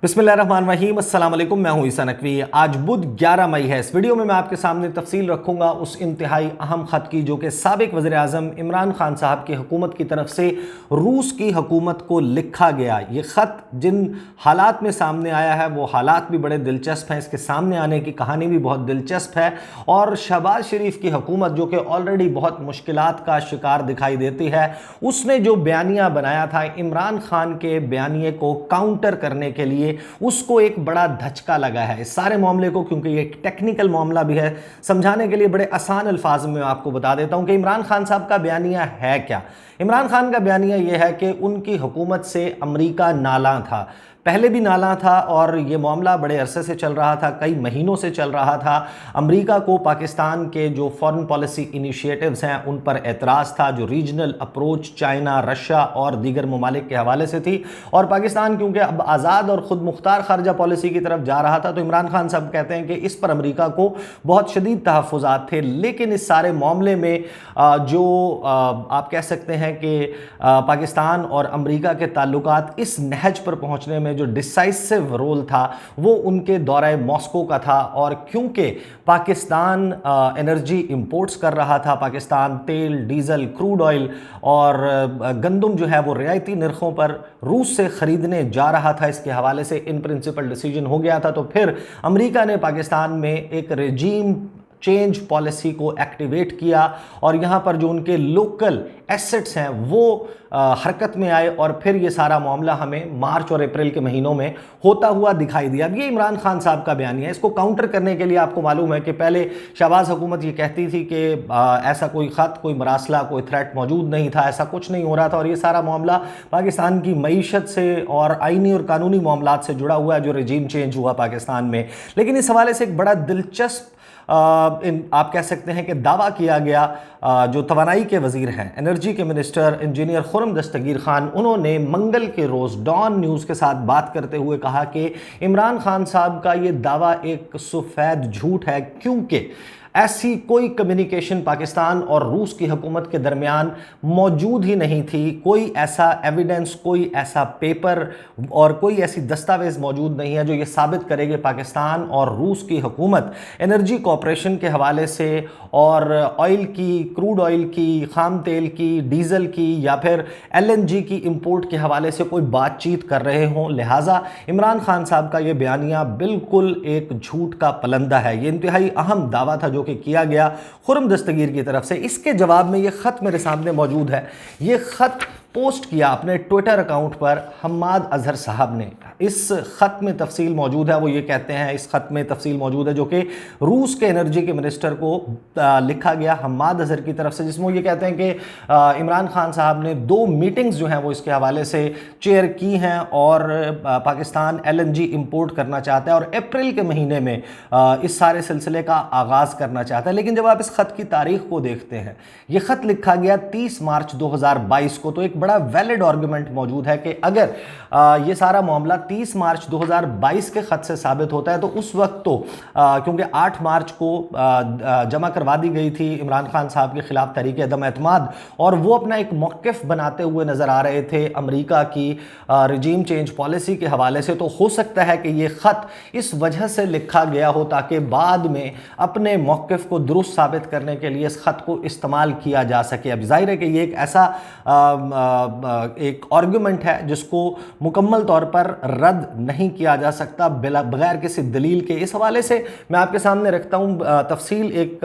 बिस्मिल्लाहिर्रहमानिर्रहीम, अस्सलाम वालेकुम। मैं हूं ईसा नकवी। आज बुध 11 मई है। इस वीडियो में मैं आपके सामने तफसील रखूंगा उस इंतहाई अहम ख़त की जो कि साबिक वज़ीर आज़म इमरान खान साहब की हुकूमत की तरफ से रूस की हुकूमत को लिखा गया। ये ख़त जिन हालात में सामने आया है वो हालात भी बड़े दिलचस्प हैं, इसके सामने आने की कहानी भी बहुत दिलचस्प है। और शहबाज शरीफ की हुकूमत जो कि ऑलरेडी बहुत मुश्किलात का शिकार दिखाई देती है, उसने जो बयानिया बनाया था इमरान खान के बयानिए को काउंटर करने के लिए, उसको एक बड़ा धचका लगा है इस सारे मामले को। क्योंकि ये एक टेक्निकल मामला भी है, समझाने के लिए बड़े आसान अल्फाज में आपको बता देता हूं कि इमरान खान साहब का बयानिया है क्या। इमरान खान का बयानिया यह है कि उनकी हुकूमत से अमेरिका नाला था, पहले भी नाला था और ये मामला बड़े अरसे से चल रहा था, कई महीनों से चल रहा था। अमेरिका को पाकिस्तान के जो फॉरेन पॉलिसी इनिशिएटिव्स हैं उन पर एतराज़ था, जो रीजनल अप्रोच चाइना, रशिया और दीगर ममालिक के हवाले से थी। और पाकिस्तान क्योंकि अब आज़ाद और ख़ुद मुख्तार खारजा पॉलिसी की तरफ जा रहा था, तो इमरान खान साहब कहते हैं कि इस पर अमेरिका को बहुत शदीद तहफ़्फ़ुज़ात थे। लेकिन इस सारे मामले में जो आप कह सकते हैं कि पाकिस्तान और अमेरिका के ताल्लुकात इस नहज पर पहुँचने में जो डिसाइसिव रोल था वो उनके दौरे मॉस्को का था। और क्योंकि पाकिस्तान एनर्जी इंपोर्ट्स कर रहा था, पाकिस्तान तेल, डीजल, क्रूड ऑयल और गंदम जो है वो रियायती नरखों पर रूस से ख़रीदने जा रहा था, इसके हवाले से इन प्रिंसिपल डिसीजन हो गया था। तो फिर अमेरिका ने पाकिस्तान में एक रेजीम चेंज पॉलिसी को एक्टिवेट किया और यहाँ पर जो उनके लोकल एसेट्स हैं वो हरकत में आए और फिर ये सारा मामला हमें मार्च और अप्रैल के महीनों में होता हुआ दिखाई दिया। अब ये इमरान खान साहब का बयान है। इसको काउंटर करने के लिए आपको मालूम है कि पहले शहबाज हुकूमत ये कहती थी कि ऐसा कोई ख़त, कोई मरासला, कोई थ्रेट मौजूद नहीं था, ऐसा कुछ नहीं हो रहा था और ये सारा मामला पाकिस्तान की मईशत से और आइनी और कानूनी मामलात से जुड़ा हुआ है जो रजीम चेंज हुआ पाकिस्तान में। लेकिन इस हवाले से एक बड़ा दिलचस्प आप कह सकते हैं कि दावा किया गया। जो तवानाई के वज़ीर हैं, एनर्जी के मिनिस्टर इंजीनियर खुर्रम दस्तगीर खान, उन्होंने मंगल के रोज़ डॉन न्यूज़ के साथ बात करते हुए कहा कि इमरान खान साहब का ये दावा एक सफ़ेद झूठ है, क्योंकि ऐसी कोई कम्युनिकेशन पाकिस्तान और रूस की हुकूमत के दरमियान मौजूद ही नहीं थी। कोई ऐसा एविडेंस, कोई ऐसा पेपर और कोई ऐसी दस्तावेज़ मौजूद नहीं है जो ये साबित करे कि पाकिस्तान और रूस की हुकूमत एनर्जी कॉरपोरेशन के हवाले से और ऑयल की, क्रूड ऑयल की, खाम तेल की, डीज़ल की या फिर LNG की इंपोर्ट के हवाले से कोई बातचीत कर रहे हों। लिहाजा इमरान खान साहब का ये बयानिया बिल्कुल एक झूठ का पलंदा है। ये इंतहाई अहम दावा था जो कि किया गया खुर्रम दस्तगीर की तरफ से। इसके जवाब में ये ख़त मेरे सामने मौजूद है। ये ख़त पोस्ट किया अपने ट्विटर अकाउंट पर हम्माद अजहर साहब ने। इस ख़त में तफसील मौजूद है। वो ये कहते हैं, इस ख़त में तफसील मौजूद है जो कि रूस के एनर्जी के मिनिस्टर को लिखा गया हम्माद अजहर की तरफ से, जिसमें ये कहते हैं कि इमरान खान साहब ने 2 मीटिंग्स जो हैं वो इसके हवाले से चेयर की हैं और पाकिस्तान LNG इंपोर्ट करना चाहता है और अप्रैल के महीने में इस सारे सिलसिले का आगाज़ करना चाहता है। लेकिन जब आप इस ख़त की तारीख़ को देखते हैं, ये ख़त लिखा गया 30 मार्च 2022 को। तो एक बड़ा वैलिड आर्गुमेंट मौजूद है कि अगर ये सारा मामला 30 मार्च 2022 के ख़त से साबित होता है तो उस वक्त तो क्योंकि 8 मार्च को जमा करवा दी गई थी इमरान खान साहब के खिलाफ तहरीक अदम एतमाद और वो अपना एक मौक़िफ़ बनाते हुए नज़र आ रहे थे अमेरिका की रजीम चेंज पॉलिसी के हवाले से। तो हो सकता है कि ये ख़त इस वजह से लिखा गया हो ताकि बाद में अपने मौक़िफ़ को दुरुस्त साबित करने के लिए इस ख़त को इस्तेमाल किया जा सके। अब ज़ाहिर है कि ये एक ऐसा एक आर्गुमेंट है जिसको मुकम्मल तौर पर रद्द नहीं किया जा सकता बगैर किसी दलील के। इस हवाले से मैं आपके सामने रखता हूँ तफसील। एक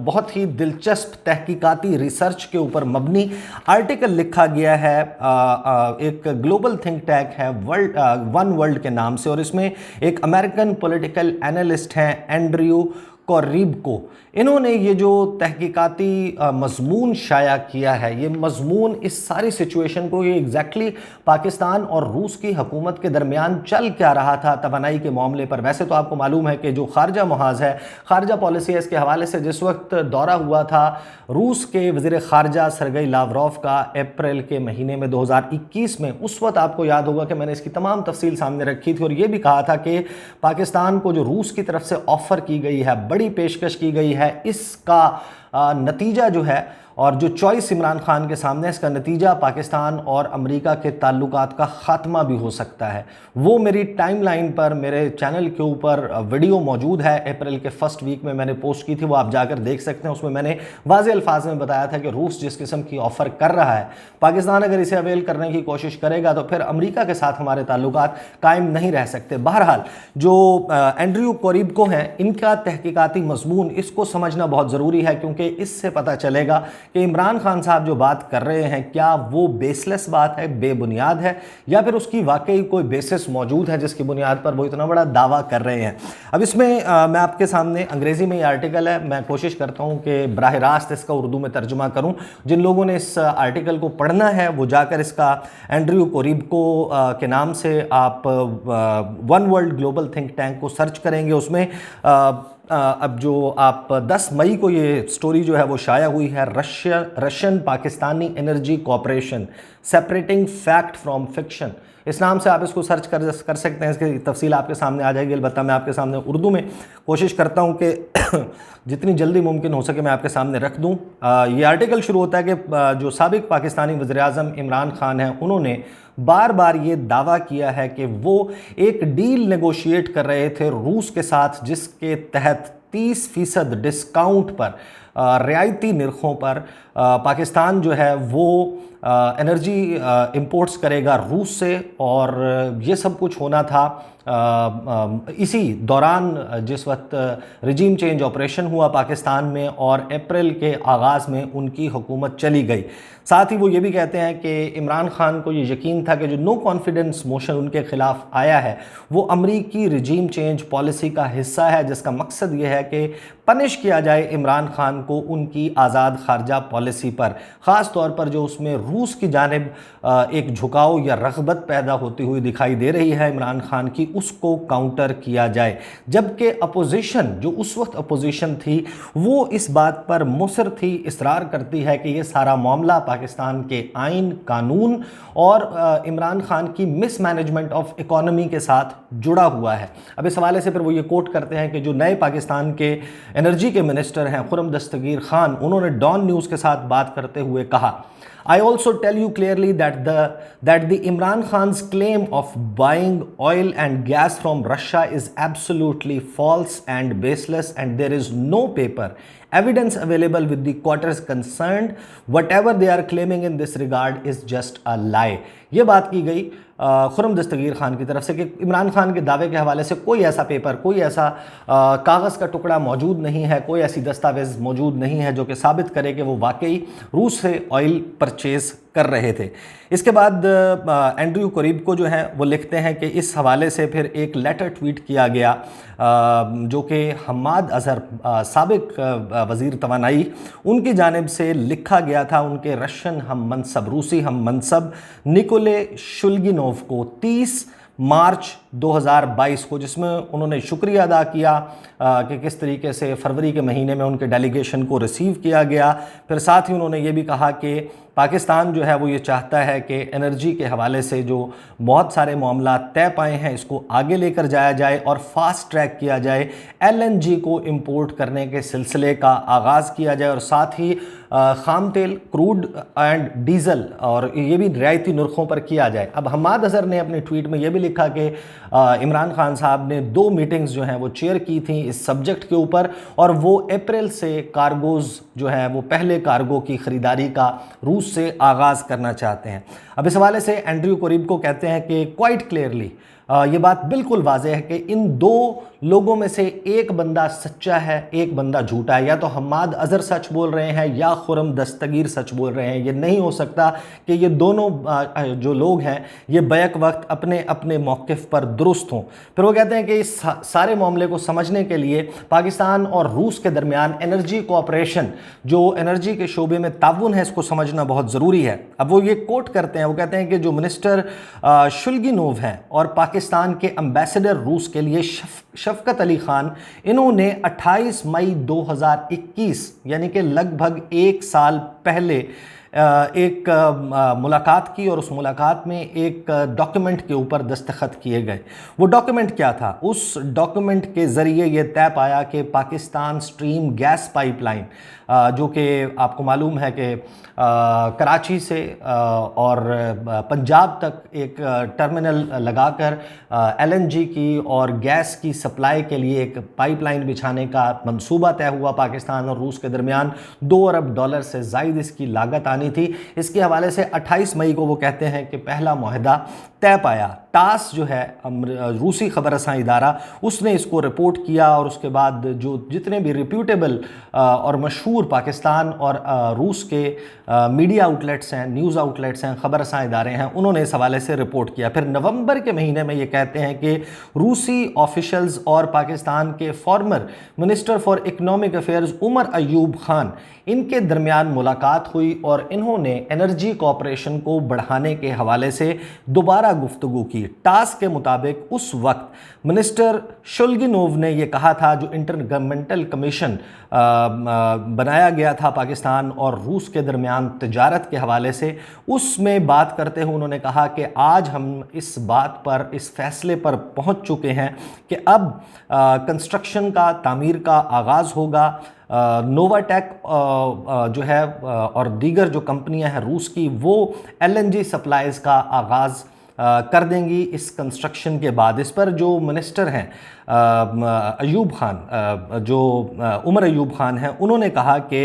बहुत ही दिलचस्प तहकीकाती रिसर्च के ऊपर मबनी आर्टिकल लिखा गया है, एक ग्लोबल थिंक टैंक है वन वर्ल्ड के नाम से, और इसमें एक अमेरिकन पॉलिटिकल एनालिस्ट हैं एंड्रयू कोरिबको। इन्होंने ये जो तहकीकाती मज़मून शाया किया है, ये मज़मून इस सारी सिचुएशन को, ये एग्जैक्टली पाकिस्तान और रूस की हुकूमत के दरमियान चल क्या रहा था तवानाई के मामले पर। वैसे तो आपको मालूम है कि जो खारजा महाज है, खारजा पॉलिसी है, इसके हवाले से जिस वक्त दौरा हुआ था रूस के वज़ीर खारजा सरगई लावरोव का अप्रैल के महीने में 2021 में, उस वक्त आपको याद होगा कि मैंने इसकी तमाम तफसील सामने रखी थी और ये भी कहा था कि पाकिस्तान को जो रूस की तरफ से ऑफ़र की गई है, बड़ी पेशकश की गई है, इसका नतीजा जो है اور جو چوائس عمران خان کے سامنے ہے اس کا نتیجہ پاکستان اور امریکہ کے تعلقات کا خاتمہ بھی ہو سکتا ہے۔ وہ میری ٹائم لائن پر میرے چینل کے اوپر ویڈیو موجود ہے، اپریل کے فرسٹ ویک میں نے پوسٹ کی تھی، وہ آپ جا کر دیکھ سکتے ہیں۔ اس میں میں نے واضح الفاظ میں بتایا تھا کہ روس جس قسم کی آفر کر رہا ہے، پاکستان اگر اسے اویل کرنے کی کوشش کرے گا تو پھر امریکہ کے ساتھ ہمارے تعلقات قائم نہیں رہ سکتے۔ بہرحال جو اینڈریو کوریبکو ہیں، ان کا تحقیقاتی مضمون اس کو سمجھنا بہت ضروری ہے، کیونکہ اس سے پتہ چلے گا کہ عمران خان صاحب جو بات کر رہے ہیں کیا وہ بیس لیس بات ہے، بے بنیاد ہے، یا پھر اس کی واقعی کوئی بیسس موجود ہے جس کی بنیاد پر وہ اتنا بڑا دعویٰ کر رہے ہیں۔ اب اس میں میں آپ کے سامنے انگریزی میں یہ آرٹیکل ہے، میں کوشش کرتا ہوں کہ براہ راست اس کا اردو میں ترجمہ کروں۔ جن لوگوں نے اس آرٹیکل کو پڑھنا ہے وہ جا کر اس کا اینڈریو کوریبکو کے نام سے آپ one world global think tank کو سرچ کریں گے۔ اس میں اب جو آپ 10 مئی کو یہ سٹوری جو ہے وہ شائع ہوئی ہے، Russian Pakistani energy cooperation separating fact from fiction, اس نام سے آپ اس کو سرچ کر سکتے ہیں۔ اس کی تفصیل آپ کے سامنے آ جائے گی، البتہ میں آپ کے سامنے اردو میں کوشش کرتا ہوں کہ جتنی جلدی ممکن ہو سکے میں آپ کے سامنے رکھ دوں۔ یہ آرٹیکل شروع ہوتا ہے کہ جو سابق پاکستانی وزیراعظم عمران خان ہیں، انہوں نے بار بار یہ دعویٰ کیا ہے کہ وہ ایک ڈیل نیگوشیٹ کر رہے تھے روس کے ساتھ، جس کے تحت 30% ڈسکاؤنٹ پر، رعایتی نرخوں پر پاکستان جو ہے وہ انرجی امپورٹس کرے گا روس سے، اور یہ سب کچھ ہونا تھا اسی دوران جس وقت رجیم چینج آپریشن ہوا پاکستان میں اور اپریل کے آغاز میں ان کی حکومت چلی گئی۔ ساتھ ہی وہ یہ بھی کہتے ہیں کہ عمران خان کو یہ یقین تھا کہ جو نو کانفیڈنس موشن ان کے خلاف آیا ہے وہ امریکی رجیم چینج پالیسی کا حصہ ہے، جس کا مقصد یہ ہے کہ پنش کیا جائے عمران خان کو ان کی آزاد خارجہ پالیسی پر، خاص طور پر جو اس میں روس کی جانب ایک جھکاؤ یا رغبت پیدا ہوتی ہوئی دکھائی دے رہی ہے عمران خان کی، اس کو کاؤنٹر کیا جائے۔ جبکہ اپوزیشن، جو اس وقت اپوزیشن تھی، وہ اس بات پر مصر تھی، اصرار کرتی ہے کہ یہ سارا معاملہ پاکستان کے آئین، قانون اور عمران خان کی مس مینجمنٹ آف اکانومی کے ساتھ جڑا ہوا ہے۔ اب اس حوالے سے پھر وہ یہ کوٹ کرتے ہیں کہ جو نئے پاکستان کے انرجی کے منسٹر ہیں خرم دستگیر خان، انہوں نے ڈان نیوز کے ساتھ بات کرتے ہوئے کہا، I also tell you clearly that the Imran Khan's claim of buying oil and gas from Russia is absolutely false and baseless, and there is no paper evidence available with the quarters concerned. Whatever they are claiming in this regard is just a lie. یہ بات کی گئی خرم دستگیر خان کی طرف سے کہ عمران خان کے دعوے کے حوالے سے کوئی ایسا پیپر، کوئی ایسا کاغذ کا ٹکڑا موجود نہیں ہے، کوئی ایسی دستاویز موجود نہیں ہے جو کہ ثابت کرے کہ وہ واقعی روس سے آئل پرچیز کر رہے تھے۔ اس کے بعد اینڈریو کوریبکو جو ہیں وہ لکھتے ہیں کہ اس حوالے سے پھر ایک لیٹر ٹویٹ کیا گیا جو کہ حماد اظہر سابق وزیر توانائی، ان کی جانب سے لکھا گیا تھا ان کے رشین ہم منصب، روسی ہم منصب نکولے شلگینوف کو 30 مارچ 2022 کو، جس میں انہوں نے شکریہ ادا کیا کہ کس طریقے سے فروری کے مہینے میں ان کے ڈیلیگیشن کو ریسیو کیا گیا۔ پھر ساتھ ہی انہوں نے یہ بھی کہا کہ پاکستان جو ہے وہ یہ چاہتا ہے کہ انرجی کے حوالے سے جو بہت سارے معاملات طے پائے ہیں اس کو آگے لے کر جایا جائے اور فاسٹ ٹریک کیا جائے، LNG کو امپورٹ کرنے کے سلسلے کا آغاز کیا جائے، اور ساتھ ہی خام تیل، کروڈ اینڈ ڈیزل، اور یہ بھی رعایتی نرخوں پر کیا جائے۔ اب حماد اظہر نے اپنے ٹویٹ میں یہ بھی لکھا کہ عمران خان صاحب نے 2 میٹنگز جو ہیں وہ چیئر کی تھیں اس سبجیکٹ کے اوپر، اور وہ اپریل سے کارگوز جو ہیں وہ پہلے کارگو کی خریداری کا روس سے آغاز کرنا چاہتے ہیں۔ اب اس حوالے سے اینڈریو کوریبکو کہتے ہیں کہ کوائٹ کلیئرلی یہ بات بالکل واضح ہے کہ ان 2 لوگوں میں سے ایک بندہ سچا ہے، ایک بندہ جھوٹا ہے، یا تو حماد اظہر سچ بول رہے ہیں یا خرم دستگیر سچ بول رہے ہیں۔ یہ نہیں ہو سکتا کہ یہ دونوں جو لوگ ہیں یہ بیک وقت اپنے اپنے موقف پر درست ہوں۔ پھر وہ کہتے ہیں کہ اس سارے معاملے کو سمجھنے کے لیے پاکستان اور روس کے درمیان انرجی کوآپریشن، جو انرجی کے شعبے میں تعاون ہے، اس کو سمجھنا بہت ضروری ہے۔ اب وہ یہ کوٹ کرتے ہیں، وہ کہتے ہیں کہ جو منسٹر شلگینوو ہیں اور پاکستان کے امبیسڈر روس کے لیے شفقت علی خان، انہوں نے 28 مئی 2021 یعنی کہ لگ بھگ 1 سال پہلے ایک मुलाकात की और उस मुलाकात में एक डॉक्यूमेंट के ऊपर दस्तखत किए गए। वो डॉक्यूमेंट क्या था? उस डॉक्यूमेंट के ज़रिए ये तय पाया कि पाकिस्तान स्ट्रीम गैस पाइपलाइन, जो कि आपको मालूम है कि कराची से और पंजाब तक एक टर्मिनल लगाकर LNG की और गैस की सप्लाई के लिए एक पाइपलाइन बिछाने का मंसूबा तय हुआ पाकिस्तान और रूस के दरमियान। $2 अरब से ज़ायद इसकी लागत आनी थी। इसके हवाले से 28 मई को वो कहते हैं कि पहला मुआहदा तय पाया। टास जो है रूसी खबर रसां इदारा, उसने इसको रिपोर्ट किया और उसके बाद जो जितने भी रिप्यूटेबल और मशहूर पाकिस्तान और रूस के मीडिया आउटलेट्स हैं, न्यूज़ आउटलेट्स हैं, खबर रसां इदारे हैं, उन्होंने इस हवाले से रिपोर्ट किया। फिर नवंबर के महीने में ये कहते हैं कि रूसी ऑफिशल्स और पाकिस्तान के former minister for economic affairs Umar Ayub Khan, इनके दरमियान मुलाकात हुई और इन्होंने एनर्जी कॉपरेशन को बढ़ाने के हवाले से दोबारा गुफ्तगू की। टास के मुताबिक उस वक्त मिनिस्टर शुल्गिनोव ने यह कहा था, जो इंटर गवर्नमेंटल कमीशन बनाया गया था पाकिस्तान और रूस के दरमियान तिजारत के हवाले से, उसमें बात करते हुए उन्होंने कहा कि आज हम इस बात पर, इस फैसले पर पहुंच चुके हैं कि अब कंस्ट्रक्शन का, तामीर का आगाज़ होगा। नोवाटेक जो है और दीगर जो कंपनियां हैं रूस की, वो LNG सप्लाईज़ का आगाज़ कर देंगी इस कंस्ट्रक्शन के बाद। इस पर जो मिनिस्टर हैं अयूब खान, जो उमर अयूब खान हैं, उन्होंने कहा कि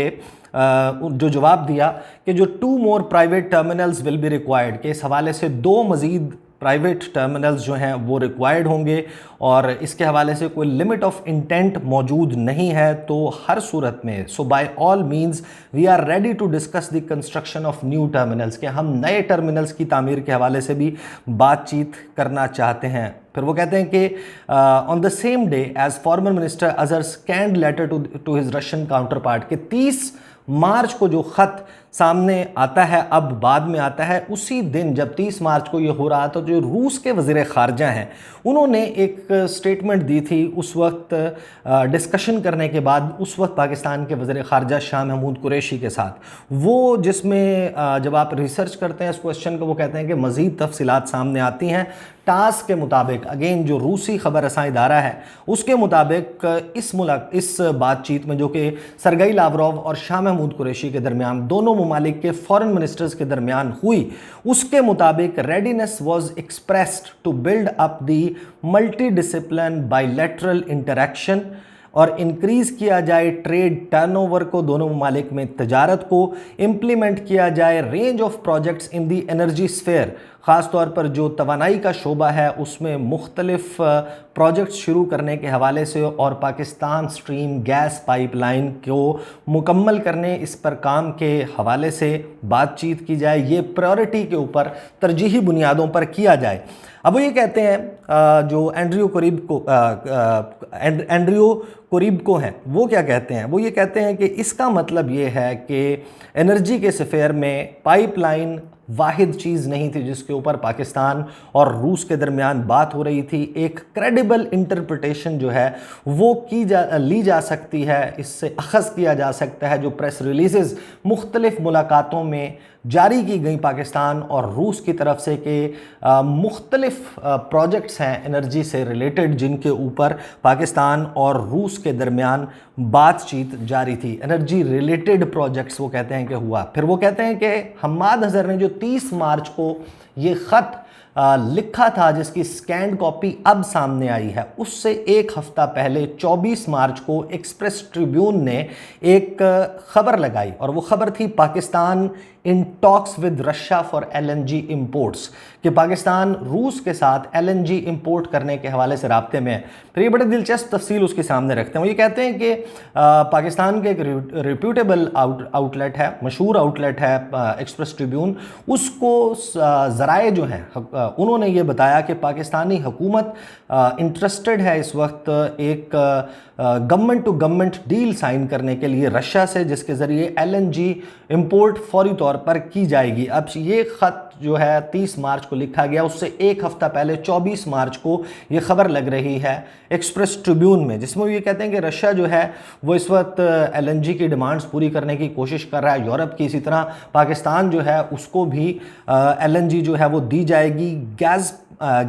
जो जवाब दिया कि जो 2 more private terminals will be required, के इस हवाले से 2 मज़ीद प्राइवेट टर्मिनल्स जो हैं वो रिक्वायर्ड होंगे और इसके हवाले से कोई लिमिट ऑफ इंटेंट मौजूद नहीं है। तो हर सूरत में, so by all means we are ready to discuss the construction of new terminals, के हम नए टर्मिनल्स की तामीर के हवाले से भी बातचीत करना चाहते हैं। फिर वो कहते हैं कि on the same day as former minister Azhar scanned letter to his Russian counterpart पार्ट, के 30 मार्च को जो ख़त सामने आता है, अब बाद में आता है, उसी दिन जब 30 मार्च को ये हो रहा था, जो रूस के वज़ीर ख़ारजा हैं उन्होंने एक स्टेटमेंट दी थी उस वक्त डिस्कशन करने के बाद, उस वक्त पाकिस्तान के वज़ीर ख़ारजा शाह महमूद कुरैशी के साथ, वो जिसमें जब आप रिसर्च करते हैं इस क्वेश्चन को, वो कहते हैं कि मज़ीद तफसीलात सामने आती हैं। टास के मुताबिक, अगेन जो रूसी खबर रसां इदारा है उसके मुताबिक इस बातचीत में, जो कि सरगई लावरोव और शाह महमूद कुरैशी के दरमियान, दोनों ममालिक के फॉरेन मिनिस्टर्स के दरमियान हुई, उसके मुताबिक readiness was expressed to build up the multi discipline bilateral interaction और इंक्रीज़ किया जाए ट्रेड टर्नओवर को, दोनों ममालिक में तजारत को इम्प्लीमेंट किया जाए, range of projects in the energy sphere, ख़ास तौर पर जो तवानाई का शोबा है उसमें मुख्तलिफ प्रोजेक्ट्स शुरू करने के हवाले से और पाकिस्तान स्ट्रीम गैस पाइपलाइन को मुकम्मल करने, इस पर काम के हवाले से बातचीत की जाए। ये प्रायोरिटी के ऊपर तरजीही बुनियादों पर किया जाए। अब वो ये कहते हैं, जो एंड्रियो कोरिबको हैं, वो क्या कहते हैं? वो ये कहते हैं कि इसका मतलब ये है कि एनर्जी के स्फेयर में पाइपलाइन वाहिद चीज़ नहीं थी जिसके ऊपर पाकिस्तान और रूस के दरमियान बात हो रही थी। एक क्रेडिबल इंटरप्रिटेशन जो है वो ली जा सकती है, इससे अखज़ किया जा सकता है जो प्रेस रिलीज़ मुख्तलिफ़ मुलाकातों में जारी की गई पाकिस्तान और रूस की तरफ से कि मुख्तलिफ़ प्रोजेक्ट्स हैं एनर्जी से रिलेटेड जिनके ऊपर पाकिस्तान और रूस के दरमियान बातचीत जारी थी। एनर्जी रिलेटेड प्रोजेक्ट्स वो कहते हैं कि हुआ। फिर वो कहते हैं कि हम्माद अजहर ने जो 30 मार्च को ये ख़त लिखा था, जिसकी स्कैंड कॉपी अब सामने आई है, उससे एक हफ्ता पहले 24 मार्च को एक्सप्रेस ट्रिब्यून ने एक ख़बर लगाई और वो ख़बर थी Pakistan in talks with Russia for LNG imports, कि पाकिस्तान रूस के साथ LNG इंपोर्ट करने के हवाले से राब्ते में है। फिर ये बड़े दिलचस्प तफसील उसके सामने रखते हैं। वो ये कहते हैं कि पाकिस्तान के एक रिप्यूटेबल आउटलेट है, मशहूर आउटलेट है एक्सप्रेस ट्रिब्यून, उसको ज़राए जो हैं उन्होंने ये बताया कि पाकिस्तानी हुकूमत इंटरेस्टेड है इस वक्त एक government to government deal sign करने के लिए रशिया से, जिसके ज़रिए LNG इंपोर्ट फौरी तौर طور پر کی جائے گی۔ اب یہ خط جو ہے 30 مارچ کو لکھا گیا، اس سے ایک ہفتہ پہلے 24 مارچ کو یہ خبر لگ رہی ہے ایکسپریس ٹریبیون میں، جس میں یہ کہتے ہیں کہ رشیا جو ہے وہ اس وقت LNG کی ڈیمانڈز پوری کرنے کی کوشش کر رہا ہے یورپ کی، اسی طرح پاکستان جو ہے اس کو بھی LNG جو ہے وہ دی جائے گی۔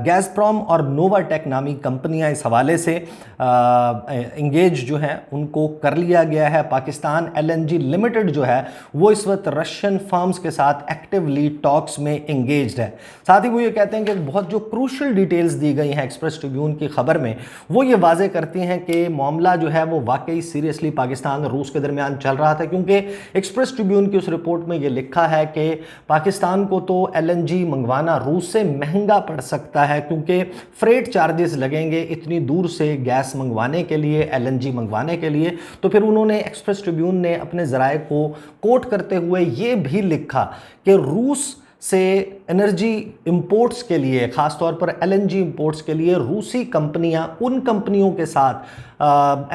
گیز پروم اور نووا ٹیک نامی کمپنیاں اس حوالے سے انگیج جو ہیں ان کو کر لیا گیا ہے۔ پاکستان LNG لمیٹڈ جو ہے وہ اس وقت رشین فارمز کے ساتھ ایکٹیولی ٹاکس میں انگیجڈ ہے۔ ساتھ ہی وہ یہ کہتے ہیں کہ بہت جو کروشل ڈیٹیلز دی گئی ہیں ایکسپریس ٹریبیون کی خبر میں، وہ یہ واضح کرتی ہیں کہ معاملہ جو ہے وہ واقعی سیریسلی پاکستان اور روس کے درمیان چل رہا تھا، کیونکہ ایکسپریس ٹریبیون کی اس رپورٹ میں یہ لکھا ہے کہ پاکستان کو تو LNG منگوانا روس سے مہنگا پڑ سکتا ہے، کیونکہ فریٹ چارجز لگیں گے اتنی دور سے گیس منگوانے کے لیے، LNG منگوانے کے لیے۔ تو پھر انہوں نے ایکسپریس ٹریبیون نے اپنے ذرائع کو کوٹ کرتے ہوئے یہ بھی لکھا کہ روس سے انرجی امپورٹس کے لیے، خاص طور پر LNG امپورٹس کے لیے روسی کمپنیاں ان کمپنیوں کے ساتھ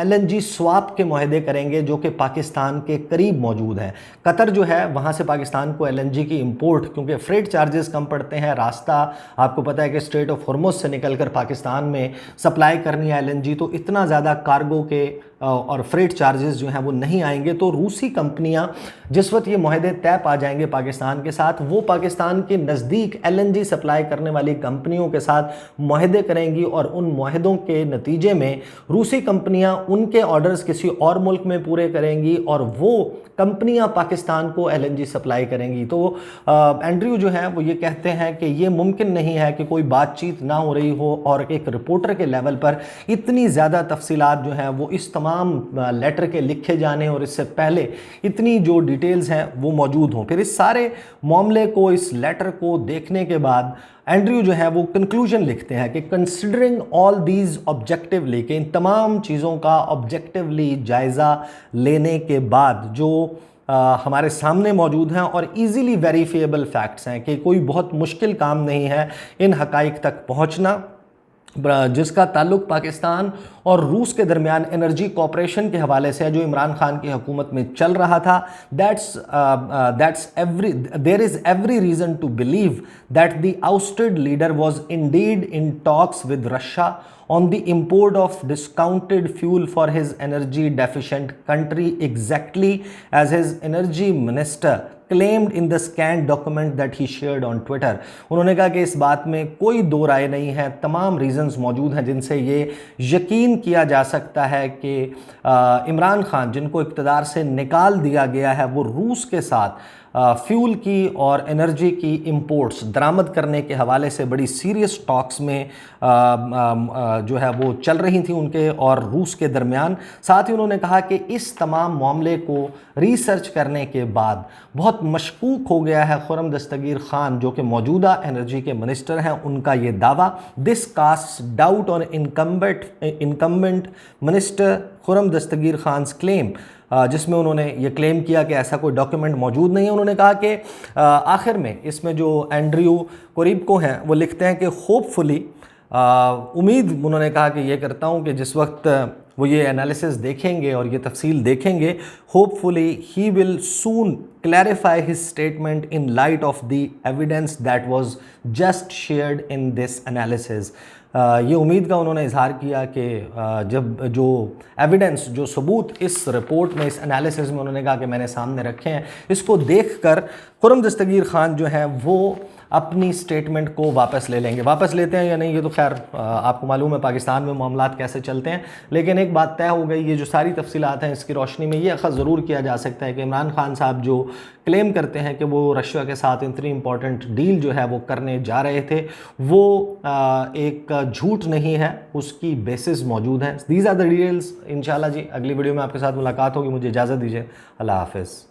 LNG سواپ کے معاہدے کریں گے جو کہ پاکستان کے قریب موجود ہیں۔ قطر جو ہے وہاں سے پاکستان کو LNG کی امپورٹ، کیونکہ فریٹ چارجز کم پڑتے ہیں، راستہ آپ کو پتہ ہے کہ اسٹریٹ آف ہرمز سے نکل کر پاکستان میں سپلائی کرنی ہے LNG، تو اتنا زیادہ کارگو کے اور فریٹ چارجز جو ہیں وہ نہیں آئیں گے۔ تو روسی کمپنیاں جس وقت یہ معاہدے طے پا جائیں گے پاکستان کے ساتھ، وہ پاکستان کے نزدیک LNG سپلائی کرنے والی کمپنیوں کے ساتھ معاہدے کریں گی، اور ان معاہدوں کے نتیجے میں روسی کمپنیاں ان کے آرڈرز کسی اور ملک میں پورے کریں گی، اور وہ کمپنیاں پاکستان کو LNG سپلائی کریں گی۔ تو اینڈریو جو ہے وہ یہ کہتے ہیں کہ یہ ممکن نہیں ہے کہ کوئی بات چیت نہ ہو رہی ہو اور ایک رپورٹر کے لیول پر اتنی زیادہ تفصیلات جو ہیں وہ اس تمام لیٹر کے لکھے جانے اور اس سے پہلے اتنی جو ڈیٹیلز ہیں وہ موجود ہوں۔ پھر اس سارے معاملے کو، اس لیٹر کو دیکھنے کے بعد اینڈریو جو ہے وہ کنکلوژن لکھتے ہیں کہ کنسیڈرنگ آل دیز آبجیکٹیولی، کہ ان تمام چیزوں کا آبجیکٹیولی جائزہ لینے کے بعد جو ہمارے سامنے موجود ہیں اور ایزیلی ویریفیبل فیکٹس ہیں، کہ کوئی بہت مشکل کام نہیں ہے ان حقائق تک پہنچنا، جس کا تعلق پاکستان اور روس کے درمیان انرجی کوآپریشن کے حوالے سے ہے جو عمران خان کی حکومت میں چل رہا تھا۔ there is every reason to believe that the ousted leader was indeed in talks with Russia on the import of discounted fuel for his energy deficient country, exactly as his energy minister claimed in the scanned document that he shared on Twitter۔ انہوں نے کہا کہ اس بات میں کوئی دو رائے نہیں ہے، تمام ریزنز موجود ہیں جن سے یہ یقین کیا جا سکتا ہے کہ عمران خان، جن کو اقتدار سے نکال دیا گیا ہے، وہ روس کے ساتھ فیول کی اور انرجی کی امپورٹس درآمد کرنے کے حوالے سے بڑی سیریس ٹاکس میں جو ہے وہ چل رہی تھیں ان کے اور روس کے درمیان۔ ساتھ ہی انہوں نے کہا کہ اس تمام معاملے کو ریسرچ کرنے کے بعد بہت مشکوک ہو گیا ہے خرم دستگیر خان، جو کہ موجودہ انرجی کے منسٹر ہیں، ان کا یہ دعویٰ۔ This cast doubt on incumbent minister Khurram Dastgir خان's claim، جس میں انہوں نے یہ کلیم کیا کہ ایسا کوئی ڈاکیومنٹ موجود نہیں ہے۔ انہوں نے کہا کہ آخر میں اس میں جو اینڈریو کوریبکو ہیں وہ لکھتے ہیں کہ ہوپ فلی، امید انہوں نے کہا کہ یہ کرتا ہوں کہ جس وقت وہ یہ انالیسز دیکھیں گے اور یہ تفصیل دیکھیں گے، hopefully he will soon clarify his statement in light of the evidence that was just shared in this analysis. یہ امید کا انہوں نے اظہار کیا کہ جب جو ایویڈنس، جو ثبوت اس رپورٹ میں، اس انالیسز میں انہوں نے کہا کہ میں نے سامنے رکھے ہیں، اس کو دیکھ کر خرم دستگیر خان جو ہیں وہ اپنی سٹیٹمنٹ کو واپس لے لیں گے۔ واپس لیتے ہیں یا نہیں یہ تو خیر آپ کو معلوم ہے پاکستان میں معاملات کیسے چلتے ہیں، لیکن ایک بات طے ہو گئی، یہ جو ساری تفصیلات ہیں اس کی روشنی میں یہ اخذ ضرور کیا جا سکتا ہے کہ عمران خان صاحب جو کلیم کرتے ہیں کہ وہ رشیا کے ساتھ اتنی امپورٹنٹ ڈیل جو ہے وہ کرنے جا رہے تھے، وہ ایک جھوٹ نہیں ہے، اس کی بیسز موجود ہیں۔ These are the details. انشاءاللہ جی اگلی ویڈیو میں آپ کے ساتھ ملاقات ہوگی، مجھے اجازت دیجیے، اللہ حافظ۔